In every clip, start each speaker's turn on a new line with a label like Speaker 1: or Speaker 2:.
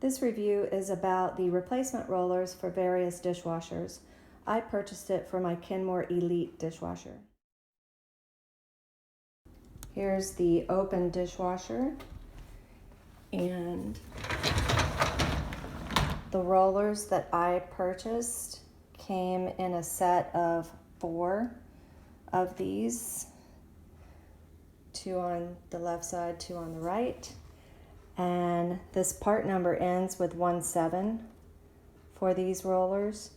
Speaker 1: This review is about the replacement rollers for various dishwashers. I purchased it for my Kenmore Elite dishwasher. Here's the open dishwasher, and the rollers that I purchased came in a set of 4 of these, 2 on the left side, 2 on the right. And this part number ends with 17 for these rollers,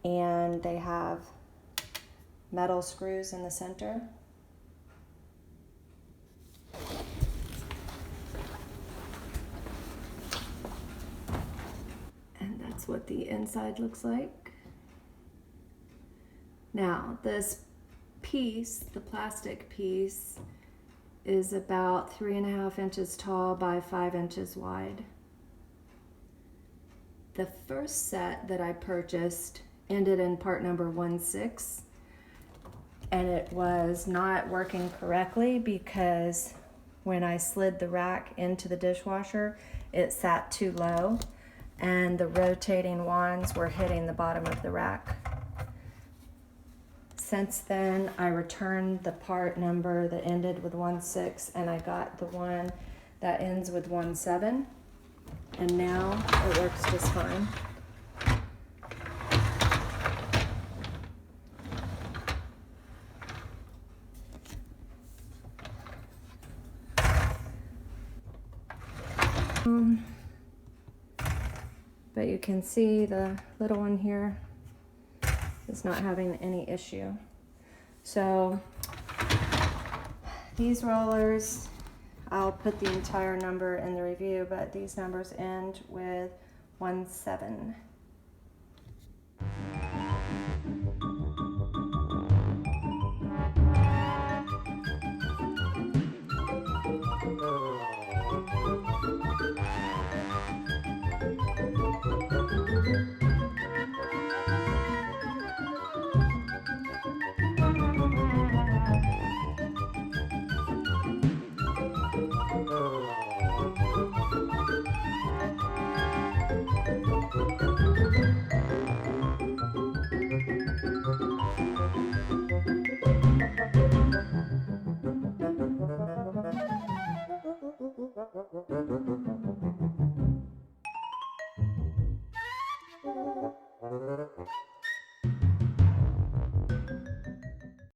Speaker 1: and they have metal screws in the center. And that's what the inside looks like. Now, this piece, the plastic piece, is about 3.5 inches tall by 5 inches wide. The first set that I purchased ended in part number 16, and it was not working correctly because when I slid the rack into the dishwasher, it sat too low and the rotating wands were hitting the bottom of the rack. Since then, I returned the part number that ended with 16, and I got the one that ends with 17, and now it works just fine. But you can see the little one here is not having any issue. So these rollers, I'll put the entire number in the review, but these numbers end with 17.